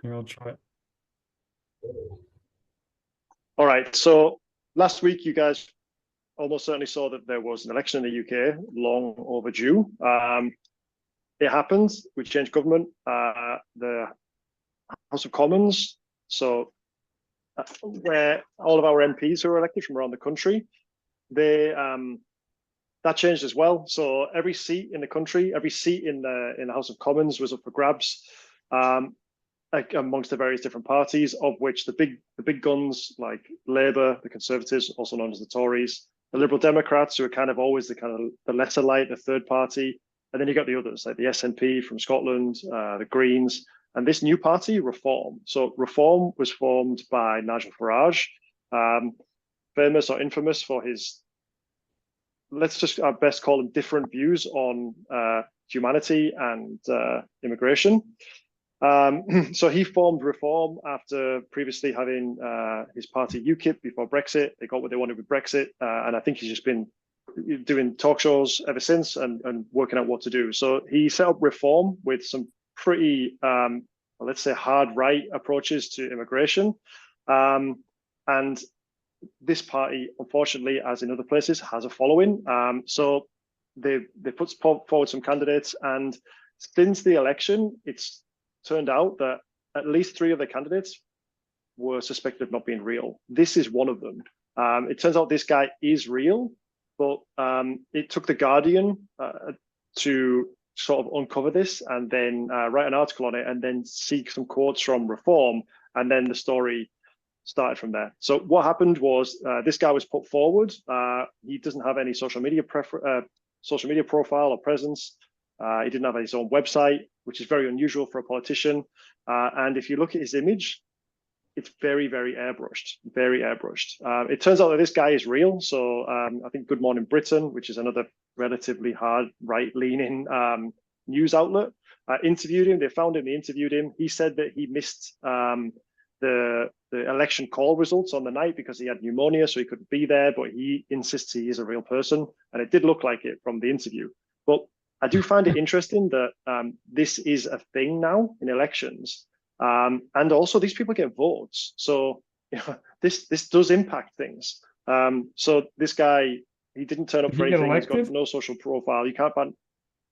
Here, I'll try it. All right. So last week, you guys almost certainly saw that there was an election in the UK, long overdue. It happened. We changed government. The House of Commons, so where all of our MPs who are elected from around the country, they that changed as well. So every seat in the country, every seat in the House of Commons was up for grabs. Amongst the various different parties, of which the big guns like Labour, the Conservatives, also known as the Tories, the Liberal Democrats, who are kind of always the kind of the lesser light, the third party, and then you got the others like the SNP from Scotland, the Greens, and this new party, Reform. So Reform was formed by Nigel Farage, famous or infamous for his, let's just best call them different views on humanity and immigration. So he formed Reform after previously having his party UKIP before Brexit. They got what they wanted with Brexit, and I think he's just been doing talk shows ever since and working out what to do. So he set up Reform with some pretty, let's say, hard right approaches to immigration. And this party, unfortunately, as in other places, has a following. So they put forward some candidates, and since the election, it's turned out that at least 3 of the candidates were suspected of not being real. This is one of them. It turns out this guy is real, but it took The Guardian to sort of uncover this and then write an article on it and then seek some quotes from Reform. And then the story started from there. So what happened was this guy was put forward. He doesn't have any social media profile or presence. He didn't have his own website, which is very unusual for a politician. And if you look at his image, it's very, very airbrushed, very airbrushed. It turns out that this guy is real. So I think Good Morning Britain, which is another relatively hard right-leaning news outlet, interviewed him. They found him, they interviewed him. He said that he missed the election call results on the night because he had pneumonia, so he couldn't be there, but he insists he is a real person. And it did look like it from the interview. But I do find it interesting that this is a thing now in elections, and also these people get votes. So this does impact things. So this guy, he didn't turn up Did for he get anything. He's got elected? no social profile. You can't ban.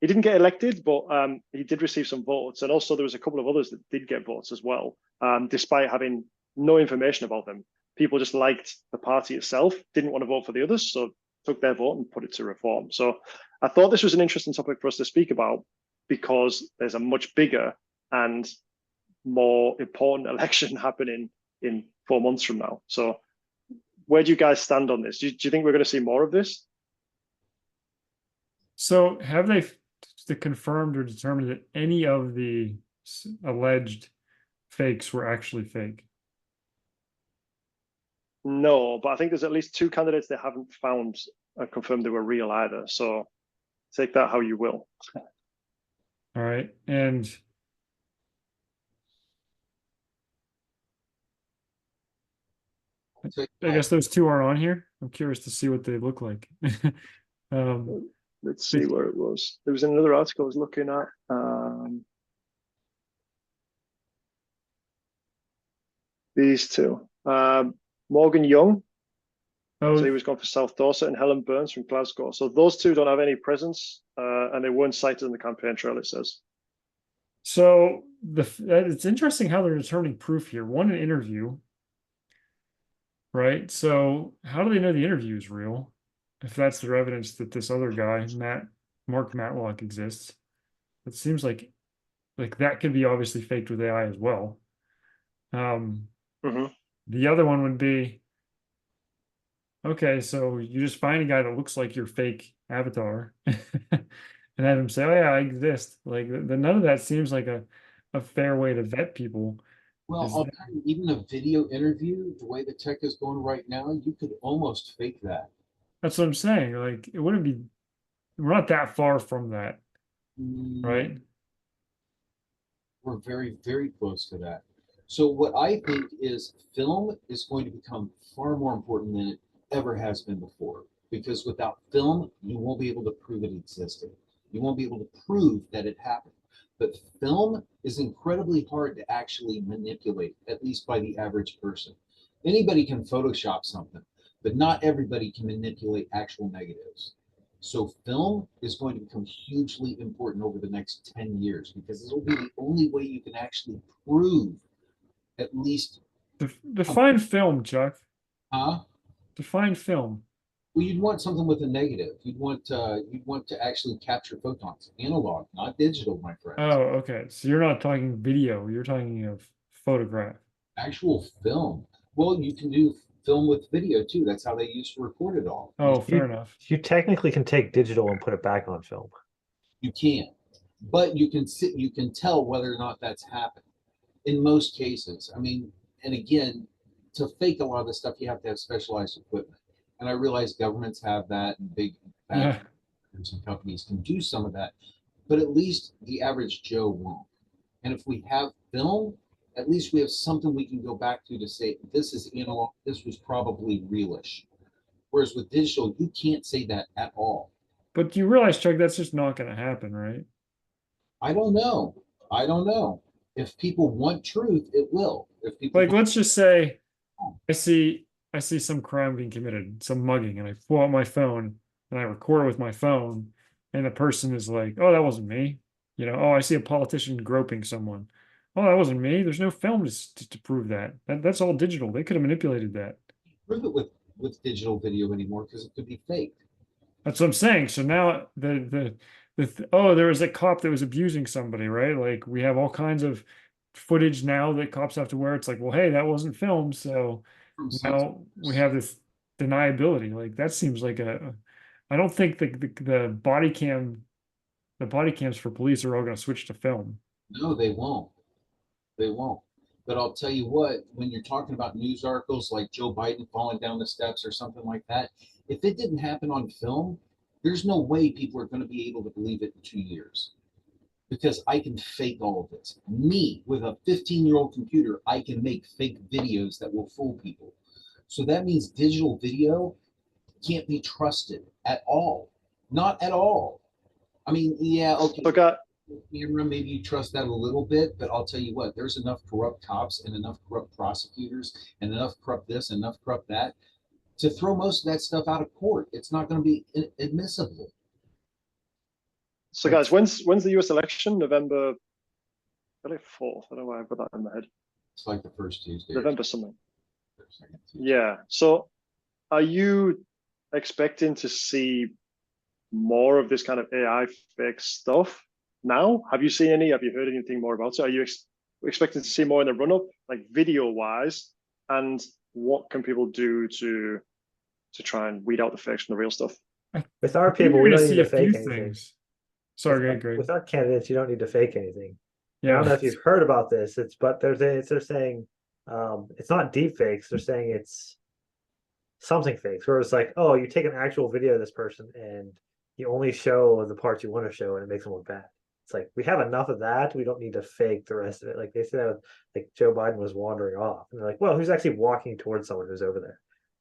He didn't get elected, but he did receive some votes, and also there was a couple of others that did get votes as well, despite having no information about them. People just liked the party itself, didn't want to vote for the others, so took their vote and put it to Reform. So I thought this was an interesting topic for us to speak about because there's a much bigger and more important election happening in 4 months from now. So where do you guys stand on this? Do you think we're going to see more of this? So have they confirmed or determined that any of the alleged fakes were actually fake? No, but I think there's at least 2 candidates they haven't found and confirmed they were real either. So take that how you will. All right. And I guess those 2 aren't on here. I'm curious to see what they look like. Let's see where it was. There was another article I was looking at. These 2. Morgan Young. Oh, So he was gone for South Dorset, and Helen Burns from Glasgow. So those 2 don't have any presence, and they weren't cited in the campaign trail, it says. so it's interesting how they're determining proof here. One, an interview, right? So how do they know the interview is real? If that's their evidence that this other guy, Mark Matlock, exists, it seems like that could be obviously faked with AI as well. Mm-hmm. The other one would be, okay, so you just find a guy that looks like your fake avatar and have him say, "Oh yeah, I exist." Like none of that seems like a fair way to vet people. Well, Is I'll that, tell you, even a video interview, the way the tech is going right now, you could almost fake that. that's what I'm saying. Like it wouldn't be. We're not that far from that, Mm, right? we're very, very close to that. So what I think is film is going to become far more important than it ever has been before. Because without film, you won't be able to prove it existed. You won't be able to prove that it happened. But film is incredibly hard to actually manipulate, at least by the average person. Anybody can Photoshop something, but not everybody can manipulate actual negatives. So film is going to become hugely important over the next 10 years because this will be the only way you can actually prove at least, Define film, Chuck. huh? Define film. Well, you'd want something with a negative. You'd want to actually capture photons, analog, not digital, my friends. Oh, okay. So you're not talking video, you're talking of photograph. Actual film. Well, you can do film with video too. That's how they used to record it all. Oh, fair You enough. you technically can take digital and put it back on film. You can, but you can tell whether or not that's happened in most cases. I mean, and again, to fake a lot of this stuff, you have to have specialized equipment. And I realize governments have that, and big Yeah. and companies can do some of that, but at least the average Joe won't. And if we have film, at least we have something we can go back to say this is analog, this was probably realish. Whereas with digital, you can't say that at all. But you realize, Chuck, that's just not going to happen, right? I don't know. I don't know. If people want truth, it will. If people Like, let's just say I see some crime being committed, some mugging, and I pull out my phone and I record it with my phone, and the person is like, "Oh, that wasn't me." You know, "Oh, I see a politician groping someone." "Oh, that wasn't me." There's no film to prove that. That's all digital. They could have manipulated that. prove it with digital video anymore because it could be fake. That's what I'm saying. So now oh, there was a cop that was abusing somebody, right? Like we have all kinds of footage now that cops have to wear. It's like, well, hey, that wasn't filmed, so From some now we have this deniability. Like that seems like I don't think the body cams for police are all going to switch to film. No, they won't. They won't. But I'll tell you what, when you're talking about news articles like Joe Biden falling down the steps or something like that, if it didn't happen on film, there's no way people are going to be able to believe it in 2 years. Because I can fake all of this. Me, with a 15-year-old computer, I can make fake videos that will fool people. So that means digital video can't be trusted at all. Not at all. I mean, yeah, okay. Look, Camera, maybe you trust that a little bit, but I'll tell you what, there's enough corrupt cops and enough corrupt prosecutors and enough corrupt this, enough corrupt that to throw most of that stuff out of court. It's not going to be admissible. so guys, when's the US election? November, I believe 4th. I don't know why I put that in my head. It's like the first Tuesday. November something. Yeah. So are you expecting to see more of this kind of AI fake stuff now? Have you seen any? Have you heard anything more about it? Are you expecting to see more in the run up, like video wise? And what can people do to try and weed out the fakes from the real stuff? With our I think people, you're we gonna don't need see to a few fake anything. things. Sorry, go ahead, Greg. With our candidates, you don't need to fake anything. I Yeah. don't know if you've heard about this. But they're saying it's not deep fakes. They're saying it's something fakes, where it's like, oh, you take an actual video of this person and you only show the parts you want to show, and it makes them look bad. It's like we have enough of that. We don't need to fake the rest of it. Like they said, like Joe Biden was wandering off, and they're like, well, who's actually walking towards someone who's over there?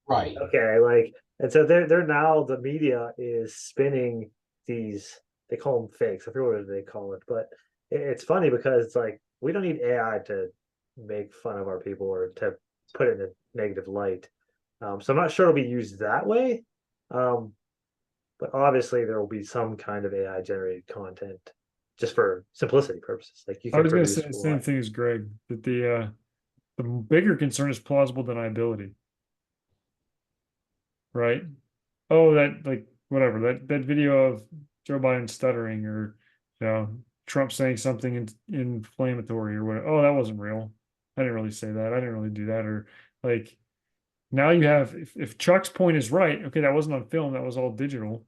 Right. Okay, like, and so they're now the media is spinning these. They call them fakes. I forget what they call it, but it's funny because it's like we don't need AI to make fun of our people or to put it in a negative light. So I'm not sure it'll be used that way. But obviously there will be some kind of AI generated content just for simplicity purposes. Like you I can was going to produce say the same thing as Greg, that the bigger concern is plausible deniability. Right? Oh, that like whatever, that video of Joe Biden stuttering, or you know, Trump saying something inflammatory or whatever. Oh, that wasn't real. I didn't really say that. I didn't really do that. Or like now you have, if Chuck's point is right, okay, that wasn't on film, that was all digital.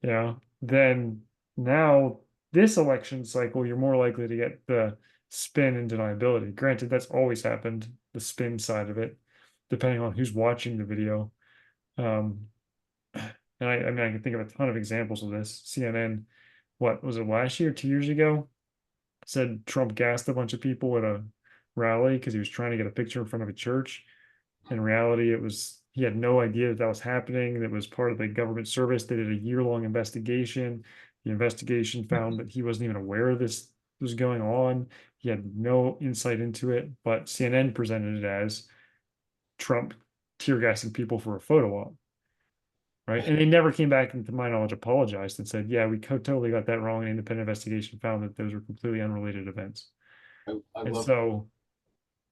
Yeah, then now this election cycle, you're more likely to get the spin and deniability. Granted, that's always happened, the spin side of it, depending on who's watching the video. And I mean, I can think of a ton of examples of this. CNN, what was it, last year, 2 years ago, said Trump gassed a bunch of people at a rally because he was trying to get a picture in front of a church. In reality, it was, he had no idea that was happening. That was part of the government service. They did a year-long investigation. The investigation found that he wasn't even aware of this was going on. He had no insight into it, but CNN presented it as Trump tear gassing people for a photo op, right? And they never came back, and to my knowledge, apologized and said, "Yeah, we totally got that wrong. An independent investigation found that those were completely unrelated events." I And love. so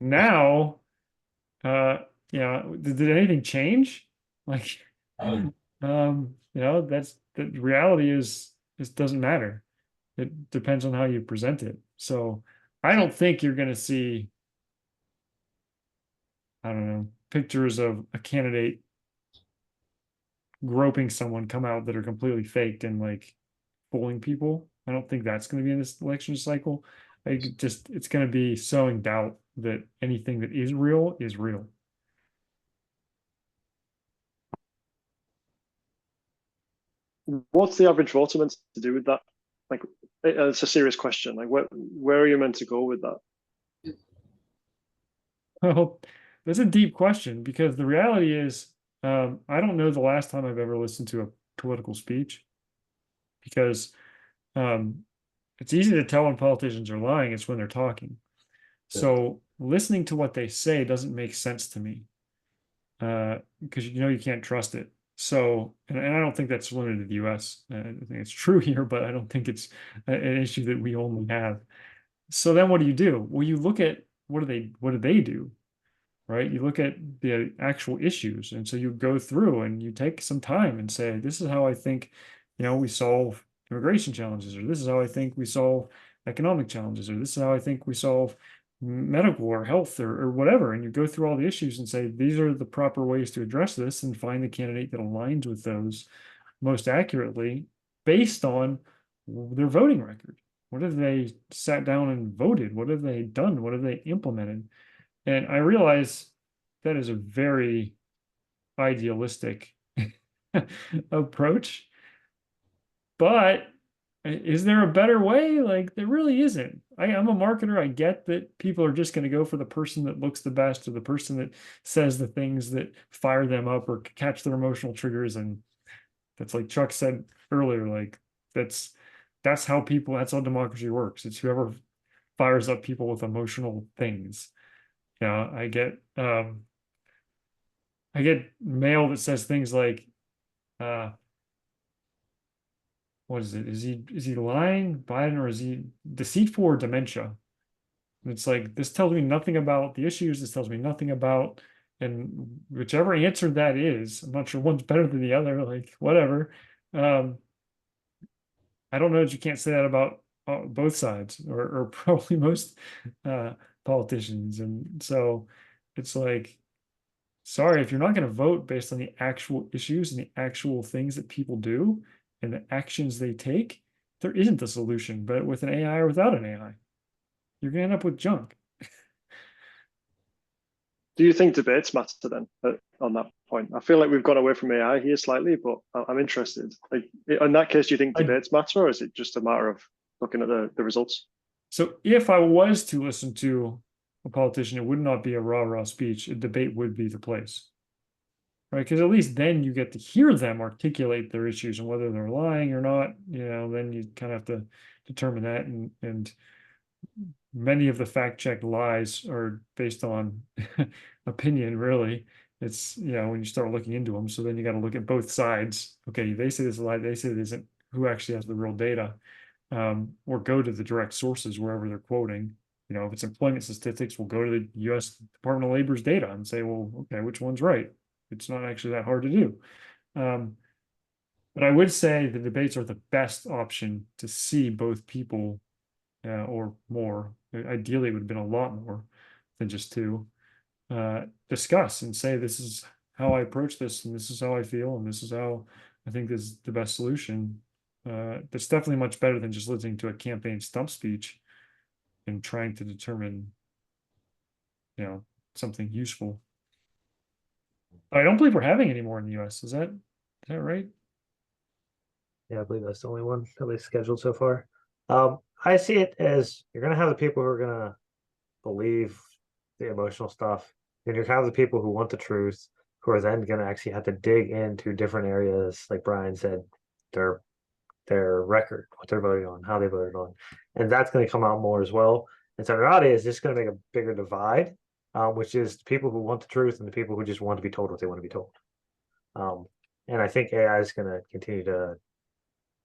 now, uh, did anything change? Like, that's the reality is this doesn't matter. It depends on how you present it. So I don't think you're going to see, I don't know, pictures of a candidate groping someone come out that are completely faked and like fooling people. I don't think that's going to be in this election cycle. It's going to be sowing doubt that anything that is real is real. What's the average voter meant to do with that? Like, it's a serious question. Like, where are you meant to go with that? Well, that's a deep question because the reality is, I don't know the last time I've ever listened to a political speech because um, it's easy to tell when politicians are lying. It's when they're talking. So listening to what they say doesn't make sense to me because you can't trust it. So, and I don't think that's limited to the US. I think it's true here, but I don't think it's an issue that we only have. So then what do? Well, you look at what do they do? Right? You look at the actual issues. And so you go through and you take some time and say, this is how I think, we solve immigration challenges, or this is how I think we solve economic challenges, or this is how I think we solve medical or health or whatever. And you go through all the issues and say, these are the proper ways to address this and find the candidate that aligns with those most accurately based on their voting record. What have they sat down and voted? What have they done? What have they implemented? And I realize that is a very idealistic approach, but is there a better way? Like, there really isn't. I'm a marketer. I get that people are just going to go for the person that looks the best or the person that says the things that fire them up or catch their emotional triggers. And that's like Chuck said earlier, like that's that's how democracy works. It's whoever fires up people with emotional things. Yeah, I get mail that says things like, uh, what is it? Is he lying, Biden, or is he deceitful or dementia? And it's like this tells me nothing about the issues. This tells me nothing about, and whichever answer that is, I'm not sure one's better than the other. Like whatever. Um, I don't know that you can't say that about both sides, or probably most uh, politicians. And so it's like, sorry, if you're not going to vote based on the actual issues and the actual things that people do and the actions they take, there isn't a solution. But with an AI or without an AI, you're going to end up with junk. Do you think debates matter then on that point? I feel like we've gone away from AI here slightly, but I'm interested. Like in that case, do you think I, debates matter, or is it just a matter of looking at the results? so if I was to listen to a politician, it would not be a rah-rah speech. A debate would be the place. Right? Because at least then you get to hear them articulate their issues and whether they're lying or not, then you kind of have to determine that. And many of the fact check lies are based on opinion, really. It's, when you start looking into them. So then you got to look at both sides. Okay, they say this is a lie, they say it isn't. Who actually has the real data? Or go to the direct sources wherever they're quoting. If it's employment statistics, we'll go to the US Department of Labor's data and say, well, okay, which one's right? It's not actually that hard to do. But I would say the debates are the best option to see both people or more. Ideally, it would have been a lot more than just two. Discuss and say, this is how I approach this, and this is how I feel, and this is how I think this is the best solution. That's definitely much better than just listening to a campaign stump speech and trying to determine, something useful. I don't believe we're having any more in the US. Is that right? Yeah, I believe that's the only one at least scheduled so far. I see it as you're gonna have the people who are gonna believe the emotional stuff, and you're gonna have the people who want the truth, who are then gonna actually have to dig into different areas, like Brian said, they're their record, what they're voting on, how they voted on, and that's going to come out more as well. And so in reality, it's just going to make a bigger divide, which is people who want the truth and the people who just want to be told what they want to be told. Um, and I think AI is going to continue to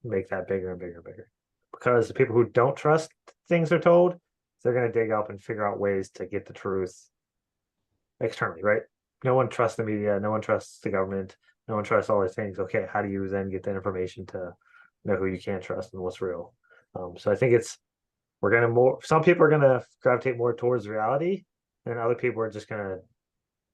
make that bigger and bigger and bigger because the people who don't trust things they're told, they're going to dig up and figure out ways to get the truth externally, right? No one trusts the media, no one trusts the government, no one trusts all these things. Okay, how do you then get that information to know who you can trust and what's real? So I think we're gonna more. Some people are gonna gravitate more towards reality, and other people are just gonna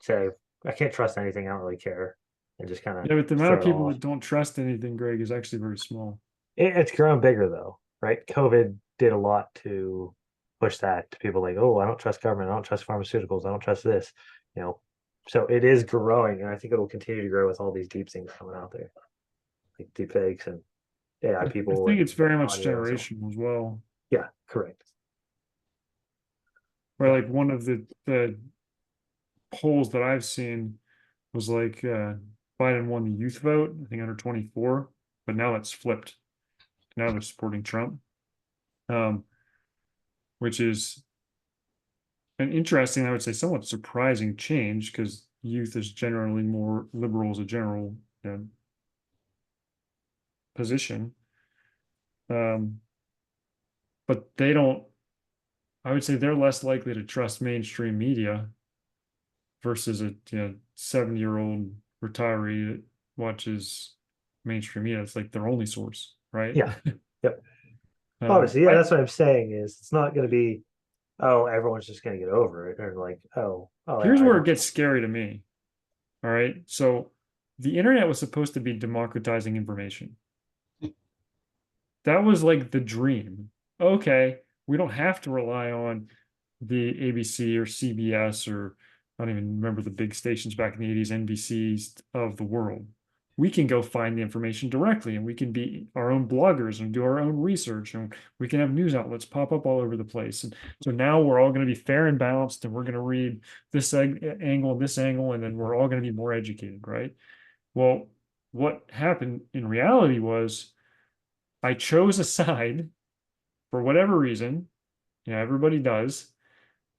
say, "I can't trust anything. I don't really care," and just kind of Yeah, but the amount of throw it people off. that don't trust anything, Greg, is actually very small. It's grown bigger though, right? COVID did a lot to push that to people like, oh, I don't trust government, I don't trust pharmaceuticals, I don't trust this, you know. So it is growing, and I think it'll continue to grow with all these deep things coming out there, like deep fakes and AI I people think and it's very much audio and so on. generational as well. Yeah, correct. Where Yeah, like one of the polls that I've seen was like Biden won the youth vote, I think under 24, but now it's flipped. Now they're supporting Trump, um, which is an interesting, I would say, somewhat surprising change because youth is generally more liberal as a general position. But they don't, I would say they're less likely to trust mainstream media versus a 70-year-old retiree that watches mainstream media. It's like their only source, right? yeah, yep. Obviously, yeah, I that's what I'm saying is it's not going to be, oh, everyone's just going to get over it, or like, oh, yeah, here's I where it don't gets trust. scary to me. All right. So the internet was supposed to be democratizing information. That was like the dream. Okay, we don't have to rely on the ABC or CBS or I don't even remember the big stations back in the 80s, NBCs of the world. We can go find the information directly and we can be our own bloggers and do our own research and we can have news outlets pop up all over the place. And so now we're all going to be fair and balanced and we're going to read this angle and this angle and then we're all going to be more educated, right? Well, what happened in reality was I chose a side for whatever reason, everybody does,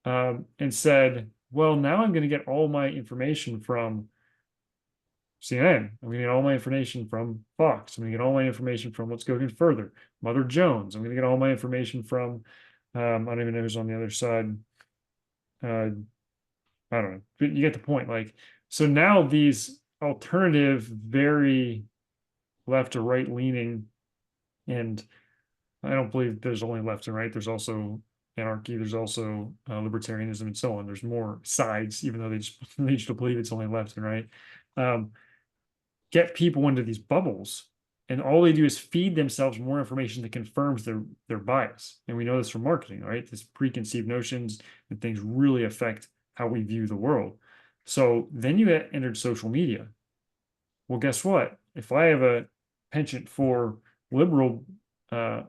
and said, well, now I'm going to get all my information from CNN. I'm going to get all my information from Fox. I'm going to get all my information from, let's go even further, Mother Jones. I'm going to get all my information from, I don't even know who's on the other side. Uh, I don't know, but you get the point. Like, so now these alternative, very left or right leaning, and I don't believe there's only left and right. There's also anarchy. There's also libertarianism and so on. There's more sides, even though they just lead you to believe it's only left and right. Um, get people into these bubbles, and all they do is feed themselves more information that confirms their bias. And we know this from marketing, right? This preconceived notions and things really affect how we view the world. So then you entered social media. Well, guess what? If I have a penchant for liberal uh,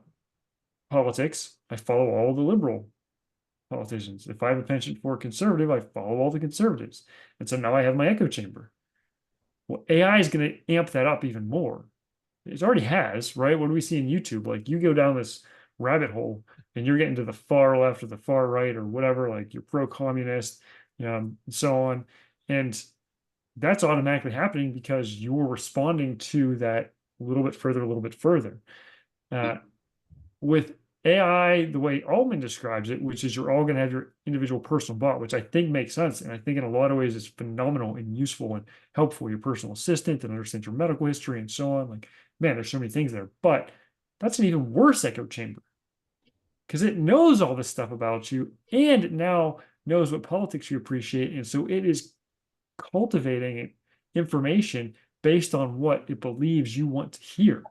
politics, I follow all the liberal politicians. If I have a penchant for conservative, I follow all the conservatives. And so now I have my echo chamber. Well, AI is going to amp that up even more. It already has, right? What do we see in YouTube? Like you go down this rabbit hole and you're getting to the far left or the far right or whatever, like you're pro-communist, and so on. And that's automatically happening because you're responding to that a little bit further, a little bit further. Uh, with AI, the way Altman describes it, which is you're all going to have your individual personal bot, which I think makes sense. And I think in a lot of ways it's phenomenal and useful and helpful. Your personal assistant and understands your medical history and so on. Like, man, there's so many things there. But that's an even worse echo chamber because it knows all this stuff about you and it now knows what politics you appreciate. And so it is cultivating information based on what it believes you want to hear.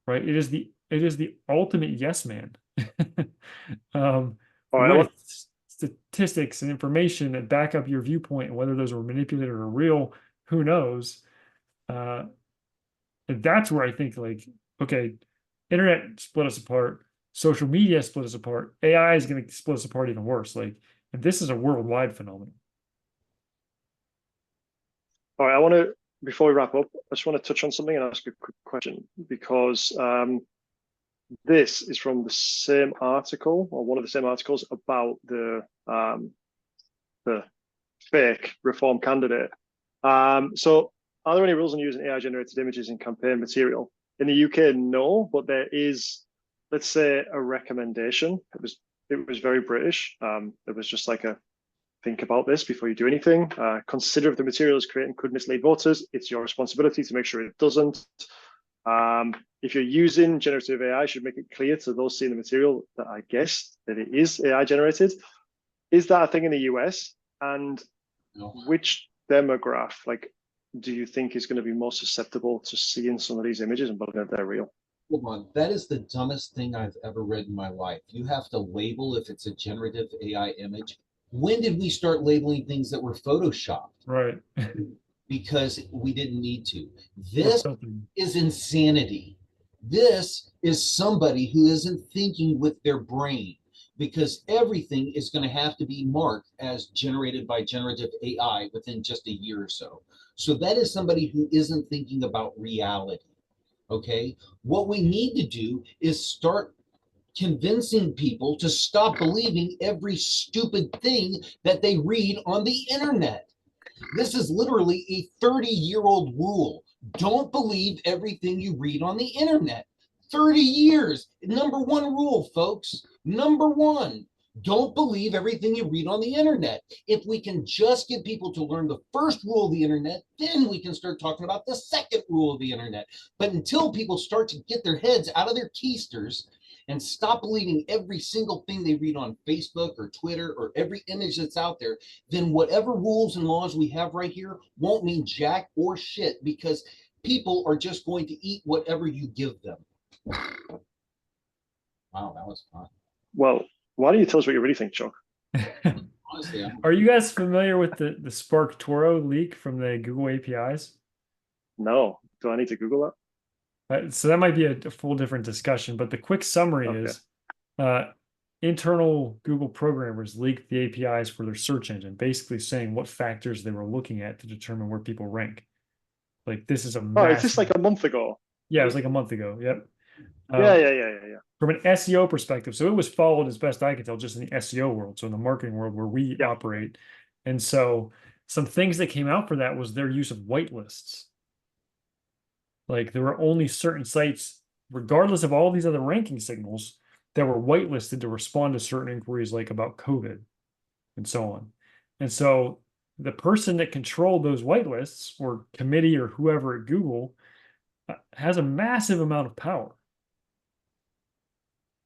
Right? It is the ultimate yes man. All right, With statistics and information that back up your viewpoint and whether those are manipulated or real, who knows? And that's where I think like, okay, internet split us apart, social media split us apart, AI is going to split us apart even worse. Like, and this is a worldwide phenomenon. all right. I want to before we wrap up, I just want to touch on something and ask a quick question because this is from the same article or one of the same articles about the fake reform candidate. So are there any rules on using AI generated images in campaign material? In the UK, no, but there is, let's say, a recommendation. It was very British. It was just like a think about this before you do anything. Consider if the material is created could mislead voters. It's your responsibility to make sure it doesn't. If you're using generative AI, you should make it clear to those seeing the material that I guess that it is AI generated. Is that a thing in the US? And No. which demographic, like, do you think is going to be more susceptible to seeing some of these images and believing that they're real? Hold on. That is the dumbest thing I've ever read in my life. You have to label if it's a generative AI image. When did we start labeling things that were photoshopped? Right. Because we didn't need to. Or This something. is insanity. This is somebody who isn't thinking with their brain, because everything is going to have to be marked as generated by generative AI within just a year or so. So that is somebody who isn't thinking about reality. Okay. What we need to do is start convincing people to stop believing every stupid thing that they read on the internet. This is literally a 30-year-old rule. Don't believe everything you read on the internet. 30 years. Number one rule, folks. Number one. Don't believe everything you read on the internet. If we can just get people to learn the first rule of the internet, then we can start talking about the second rule of the internet. But until people start to get their heads out of their keisters and stop believing every single thing they read on Facebook or Twitter or every image that's out there, then whatever rules and laws we have right here won't mean jack or shit, because people are just going to eat whatever you give them. Wow, that was fun. Well, why don't you tell us what you really think, Chuck? Honestly, Are you guys familiar with the Spark Toro leak from the Google APIs? No. Do I need to Google So that might be a full different discussion, but the quick summary Okay. is internal Google programmers leaked the APIs for their search engine, basically saying what factors they were looking at to determine where people rank. Like this is a that? Oh, is this massive. like a month ago? Yeah, it was like a month ago. Yep. Yeah. From an SEO perspective, so it was followed as best I can tell, just in the SEO world, so in the marketing world where we Yeah. operate. And so some things that came out for that was their use of whitelists. Like there were only certain sites, regardless of all these other ranking signals, that were whitelisted to respond to certain inquiries, like about COVID and so on. And so the person that controlled those whitelists, or committee or whoever at Google, has a massive amount of power.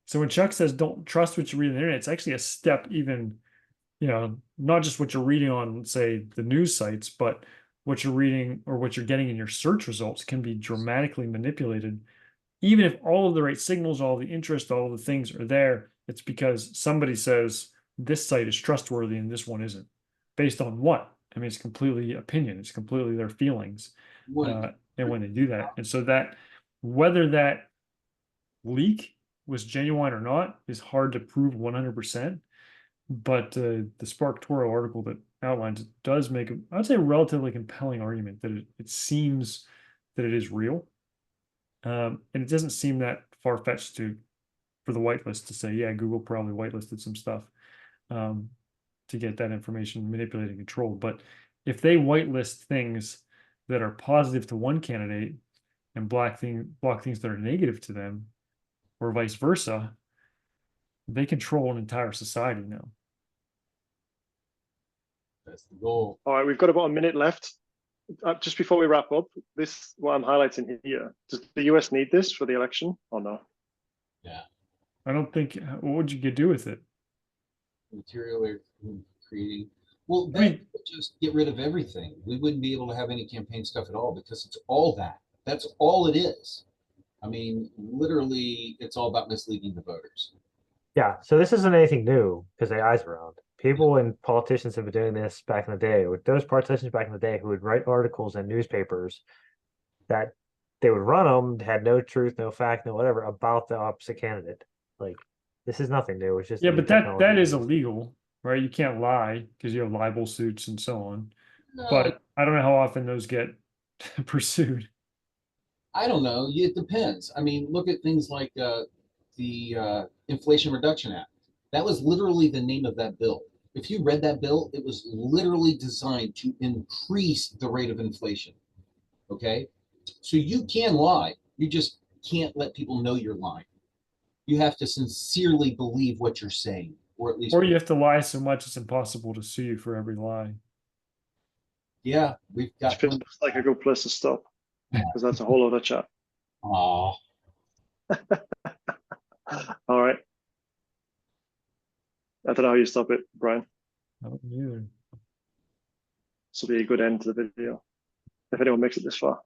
So when Chuck says don't trust what you read on the internet, it's actually a step even, not just what you're reading on, say, the news sites, but what you're reading or what you're getting in your search results can be dramatically manipulated. Even if all of the right signals, all the interest, all the things are there, it's because somebody says this site is trustworthy and this one isn't. Based on what? I mean, it's completely opinion. It's completely their feelings. And when they do that, and so that whether that leak was genuine or not is hard to prove 100%. But the Spark Toro article that outlines it does make, I would say, a relatively compelling argument that it seems that it is real. And it doesn't seem that far-fetched for the whitelist to say, yeah, Google probably whitelisted some stuff to get that information manipulated and controlled. But if they whitelist things that are positive to one candidate and block things that are negative to them, or vice versa, they control an entire society now. That's the goal. All right, we've got about a minute left. Just before we wrap up, what I'm highlighting here, does the US need this for the election or no? Yeah. I don't think, what would you do with it? Material we're creating. Well, I mean, would just get rid of everything. We wouldn't be able to have any campaign stuff at all, because it's all that. That's all it is. I mean, literally, it's all about misleading the voters. Yeah, so this isn't anything new because AI's around. People and politicians have been doing this back in the day. With those politicians back in the day who would write articles in newspapers that they would run them, had no truth, no fact, no whatever about the opposite candidate. Like this is nothing new. It's just yeah, new but that is technology. illegal, right? You can't lie because you have libel suits and so on. No, But I don't know how often those get pursued. I don't know. It depends. I mean, look at things like the Inflation Reduction Act. That was literally the name of that bill. If you read that bill, it was literally designed to increase the rate of inflation. Okay. So you can lie. You just can't let people know you're lying. You have to sincerely believe what you're saying, or at least, Or you have to lie so much it's impossible to sue you for every lie. yeah, we've Which got feels like a good place to stop, because that's a whole other chat. Aw. All right. I don't know how you stop it, Brian. I don't either. This will be a good end to the video if anyone makes it this far.